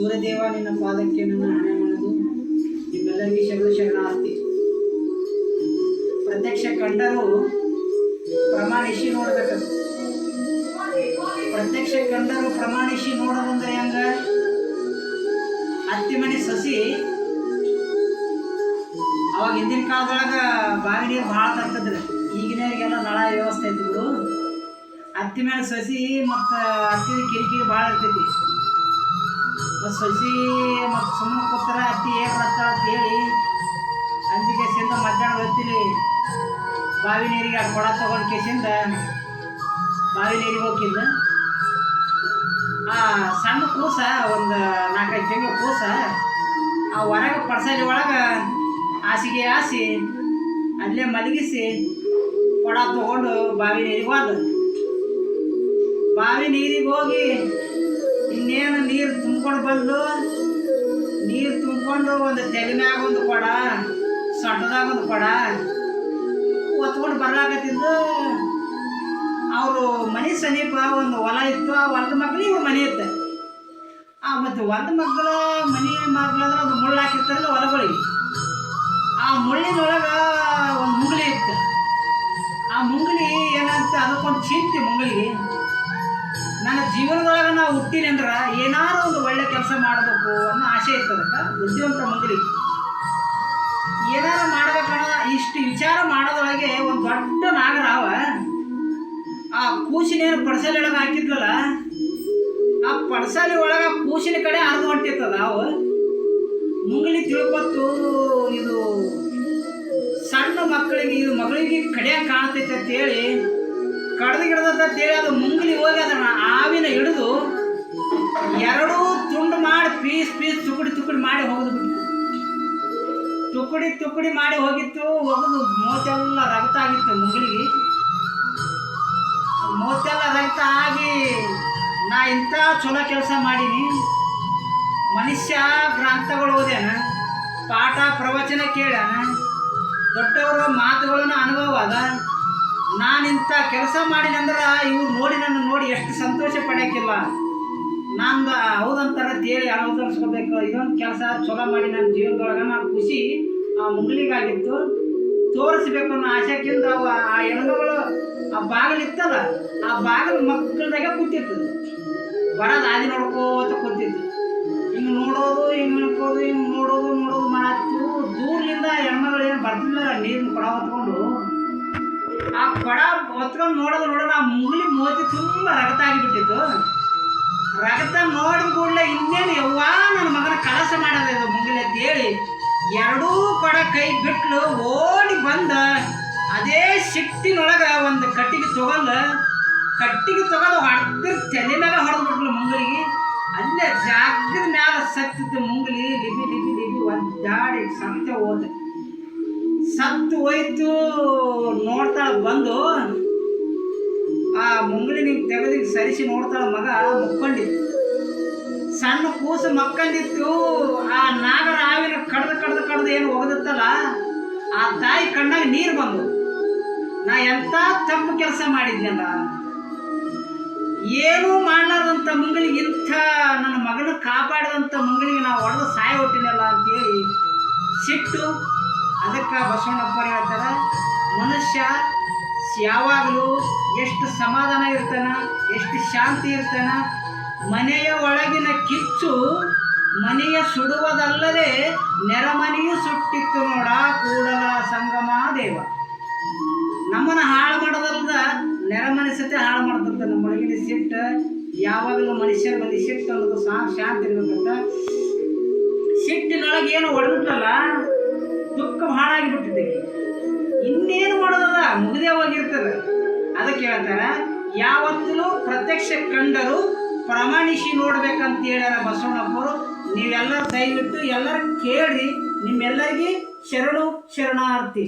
ಸೂರ್ಯದೇವ ನಿನ್ನ ಪಾದಕ್ಕೆ ನನ್ನ ಹಣೆ ಮಾಡೋದು. ನಿಮ್ಮೆಲ್ಲರಿಗೆ ಶರಣಾರ್ಥಿ. ಪ್ರತ್ಯಕ್ಷ ಕಂಡರೂ ಪ್ರಮಾಣಿಸಿ ನೋಡ್ಬೇಕು. ಪ್ರತ್ಯಕ್ಷ ಕಂಡರೂ ಪ್ರಮಾಣಿಸಿ ನೋಡೋದಂದ್ರೆ ಹೆಂಗ? ಹತ್ತಿ ಮನೆ ಸಸಿ ಅವಾಗ ಹಿಂದಿನ ಕಾಲದೊಳಗ ಬಾವಿ ನೀರು ಭಾಳ ತರ್ತದ್ರಿ. ಈಗಿನವರಿಗೆಲ್ಲ ನಳ ವ್ಯವಸ್ಥೆ ಐತಿಗಳು. ಹತ್ತಿ ಮೇಲೆ ಸಸಿ ಮತ್ತು ಹತ್ತಿದ ಕಿರಿಕಿರಿ ಭಾಳ ಇರ್ತೈತಿ. ಮತ್ತು ಸಸಿ ಮತ್ತು ಸುಮ್ಮನೆ ಕೂತಾರ ಹತ್ತಿ ಹೇಗೆ ಬರ್ತಾಳ ಅಂತ ಹೇಳಿ ಅಂಜಿಕೆ ಸಿಂದ ಮಧ್ಯಾಹ್ನ ಹೊತ್ತಿಲಿ ಬಾವಿ ನೀರಿಗೆ ಆ ಕೊಡ ತೊಗೊಂಡು ಕೇಸಿಂದ ಬಾವಿ ನೀರಿಗೆ ಹೋಗಿದ್ದ. ಆ ಸಣ್ಣ ಕೂಸ ಒಂದು 4-5 ತಿಂಗಳ ಕೂಸ ಆ ಹೊರಗೆ ಪಡ್ಸಲಿ ಒಳಗೆ ಹಾಸಿಗೆ ಹಾಸಿ ಅಲ್ಲೇ ಮಲಗಿಸಿ ಕೊಡ ತೊಗೊಂಡು ಬಾವಿ ನೀರಿಗೆ ಹೋದ. ಬಾವಿ ನೀರಿಗೆ ಹೋಗಿ ಇನ್ನೇನು ನೀರು ತುಂಬ್ಕೊಂಡು ಬಂದು ನೀರು ತುಂಬ್ಕೊಂಡು ಒಂದು ತೆಲೆ ಮ್ಯಾಗ ಒಂದು ಕೊಡ, ಸೊಂಟದಾಗ ಒಂದು ಕೊಡ ಒತ್ಕೊಂಡು ಬರ್ಲಾಕತ್ತಿದ್ದು. ಅವರು ಮನೆ ಸಮೀಪ ಒಂದು ಹೊಲ ಇತ್ತು. ಆ ಹೊಲದ ಮಗ್ಳು ಇವ್ರ ಮನೆ ಇತ್ತು. ಮತ್ತು ಹೊಲದ ಮಗ್ಳ ಮನೆ ಮಗ್ಳಂದ್ರೆ ಒಂದು ಮುಳ್ಳು ಹಾಕಿರ್ತಾರಲ್ಲ ಹೊಲಗಳಿಗೆ, ಆ ಮುಳ್ಳಿನೊಳಗೆ ಒಂದು ಮುಂಗಲಿ ಇತ್ತು. ಆ ಮುಂಗಲಿ ಏನಂತ ಅದಕ್ಕೊಂದು ಚಿಂತೆ ಮುಂಗಳಿಗೆ, ನನ್ನ ಜೀವನದೊಳಗೆ ನಾವು ಹುಟ್ಟಿನಿ ಅಂದ್ರೆ ಏನಾರು ಒಂದು ಒಳ್ಳೆ ಕೆಲಸ ಮಾಡಬೇಕು ಅನ್ನೋ ಆಸೆ ಇರ್ತದಕ್ಕೆ. ಬುದ್ಧಿವಂತ ಮುಂಗಲಿ ಏನಾರು ಮಾಡ್ಬೇಕನ್ನೋ ಇಷ್ಟು ವಿಚಾರ ಮಾಡೋದ್ರೊಳಗೆ ಒಂದು ದೊಡ್ಡ ನಾಗರಾವ ಆ ಕೂಸಿನೇನು ಪಡಸಾಲಿ ಒಳಗೆ ಹಾಕಿದ್ಲಲ್ಲ, ಆ ಪಡಸಾಲಿ ಒಳಗೆ ಕೂಸಿನ ಕಡೆ ಹರಿದು ಹೊಂಟಿರ್ತದ. ಅವು ಮುಂಗಲಿ ತಿಳ್ಕೊತ್ತು ಇದು ಸಣ್ಣ ಮಕ್ಕಳಿಗೆ ಇದು ಮಗಳಿಗೆ ಕಡಿಯಾಗ ಕಾಣ್ತೈತೆ ಅಂತೇಳಿ ಕಡ್ದು ಗಿಡದಂತೇಳಿ ಅದು ಮುಂಗಲಿ ಹೋಗಿ ಅದನ್ನ ಆವಿನ ಹಿಡಿದು 2 ತುಂಡು ಮಾಡಿ ಪೀಸ್ ತುಕಡಿ ಮಾಡಿ ಹೋಗುದು ಬಿಟ್ಟು ತುಕಡಿ ಮಾಡಿ ಹೋಗಿತ್ತು. ಹೋಗುದು ಮೂವತ್ತೆಲ್ಲ ರಕ್ತ ಆಗಿತ್ತು ಮುಂಗಲಿಗೆ. ಮೂವತ್ತೆಲ್ಲ ರಕ್ತ ಆಗಿ ನಾ ಇಂಥ ಚಲೋ ಕೆಲಸ ಮಾಡೀನಿ, ಮನುಷ್ಯ ಗ್ರಂಥಗಳು ಓದ್ಯಾನ, ಪಾಠ ಪ್ರವಚನ ಕೇಳ್ಯಾನ, ದೊಡ್ಡವರ ಮಾತುಗಳನ್ನ ಅನುಭವ ಅದ. ನಾನಿಂಥ ಕೆಲಸ ಮಾಡೀನಿ ಅಂದ್ರೆ ಇವ್ರು ನೋಡಿ ನನ್ನ ನೋಡಿ ಎಷ್ಟು ಸಂತೋಷ ಪಡೆಯೋಕ್ಕಿಲ್ಲ. ನಂದು ಹೌದಂತಾರ ತೇಳಿ ಅನುಸರಿಸ್ಕೋಬೇಕು. ಇದೊಂದು ಕೆಲಸ ಚಲೋ ಮಾಡಿ ನನ್ನ ಜೀವನದೊಳಗೆ ನಾನು ಖುಷಿ ಆ ಮುಂಗಲಿಗಾಗಿತ್ತು. ತೋರಿಸ್ಬೇಕು ಅನ್ನೋ ಆಸೆಕ್ಕಿಂತ ಆ ಹೆಣ್ಮಗಳು ಆ ಬಾಗಿಲು ಇತ್ತಲ್ಲ, ಆ ಬಾಗಿಲು ಮಕ್ಕಳದಾಗ ಕೂತಿತ್ತು. ಬರೋದು ಆದಿ ನೋಡ್ಕೋತ ಕೂತಿತ್ತು. ಹಿಂಗೆ ನೋಡೋದು ಹಿಂಗೆ ನೋಡ್ಕೋದು ಹಿಂಗೆ ನೋಡೋದು ಮಾಡತ್ತು. ದೂರದಿಂದ ಹೆಣ್ಮಗಳು ಏನು ಬರ್ತಿಲ್ಲ, ನೀರನ್ನ ಕೊಡ ಹೊತ್ಕೊಂಡು ಆ ಕೊಡ ಹೊತ್ಕೊಂಡು ನೋಡೋದು ಆ ಮುಂಗಲಿ ಮೋತಿ ತುಂಬ ರಗತ ಆಗಿಬಿಟ್ಟಿತ್ತು. ರಗತ ನೋಡಿದ ಕೂಡಲೇ ಇನ್ನೇನು ಯವ್ವ ನನ್ನ ಮಗನ ಕಲಸ ಮಾಡೋದ ಇದು ಮುಂಗಲಿ ಅಂತ ಹೇಳಿ 2 ಕೊಡ ಕೈ ಬಿಟ್ಲು ಓಡಿ ಬಂದ. ಅದೇ ಸಿಟ್ಟಿನೊಳಗೆ ಒಂದು ಕಟ್ಟಿಗೆ ತಗೊಂಡು ಹೊಡೆದ ತಲೆ ಮ್ಯಾಗ ಹೊಡೆದು ಬಿಟ್ಲು ಮುಂಗಲಿಗೆ. ಅಲ್ಲೇ ಜಾಗದ ಮ್ಯಾಲ ಸತ್ತಿತ್ತು ಮುಂಗಲಿ. ಲಿಬಿ ಒದ್ದಾಡಿ ಸತ್ತು ಹೋಯ್ತು. ನೋಡ್ತಾಳ ಬಂದು ಆ ಮುಂಗಲಿ ನೀವು ತೆಗೆದು ಸರಿಸಿ ನೋಡ್ತಾಳ ಮಗ ಮುಕ್ಕೊಂಡಿತ್ತು. ಸಣ್ಣ ಕೂಸು ಮಕ್ಕಂದಿತ್ತು. ಆ ನಾಗರ ಹಾವಿನ ಕಡ್ದು ಏನು ಒಗದಿತ್ತಲ್ಲ, ಆ ತಾಯಿ ಕಣ್ಣಾಗ ನೀರು ಬಂದು ನಾ ಎಂಥ ತಪ್ಪು ಕೆಲಸ ಮಾಡಿದ್ನಲ್ಲ, ಏನೂ ಮಾಡಲಾರ್ದಂಥ ಮುಂಗಲಿಗೆ ಇಂಥ ನನ್ನ ಮಗನ ಕಾಪಾಡಿದಂಥ ಮುಂಗಲಿಗೆ ನಾವು ಹೊಡೆದು ಸಾಯ ಹೊಟ್ಟಿನಲ್ಲ ಅಂತೇಳಿ ಸಿಟ್ಟು. ಅದಕ್ಕೆ ಬಸವಣ್ಣಪ್ಪರು ಹೇಳ್ತಾರೆ, ಮನುಷ್ಯ ಯಾವಾಗಲೂ ಎಷ್ಟು ಸಮಾಧಾನ ಇರ್ತಾನ, ಎಷ್ಟು ಶಾಂತಿ ಇರ್ತಾನ. ಮನೆಯ ಒಳಗಿನ ಕಿಚ್ಚು ಮನೆಯ ಸುಡುವುದಲ್ಲದೆ ನೆರಮನೆಯೂ ಸುಟ್ಟಿತ್ತು ನೋಡ ಕೂಡಲ ಸಂಗಮ ದೇವ. ನಮ್ಮನ್ನು ಹಾಳು ಮಾಡೋದಲ್ಲದ ನೆರಮನೆ ಸತೆ ಹಾಳು ಮಾಡ್ತಂತ. ನಮ್ಮೊಳಗಿನ ಸಿಟ್ಟು ಯಾವಾಗಲೂ ಮನುಷ್ಯರ ಮಂದಿ ಸಿಟ್ಟು ಅನ್ನೋದು ಶಾಂತಿ ಇರ್ಬೇಕಂತ. ಸಿಟ್ಟಿನೊಳಗೆ ಏನು ಹೊಡೆದಿತ್ತಲ್ಲ, ದುಃಖ ಭಾಳ ಆಗಿಬಿಟ್ಟಿದೆ. ಇನ್ನೇನು ಮಾಡೋದದ, ಮುಗಿದೇ ಹೋಗಿರ್ತದೆ. ಅದಕ್ಕೆ ಹೇಳ್ತಾರೆ, ಯಾವತ್ತೂ ಪ್ರತ್ಯಕ್ಷ ಕಂಡರೂ ಪ್ರಮಾಣಿಸಿ ನೋಡ್ಬೇಕಂತ ಹೇಳ್ಯಾರ ಬಸವಣ್ಣಪ್ಪರು. ನೀವೆಲ್ಲರೂ ದಯವಿಟ್ಟು ಎಲ್ಲರೂ ಕೇಳಿ. ನಿಮ್ಮೆಲ್ಲರಿಗೆ ಶರಣಾರ್ಥಿ.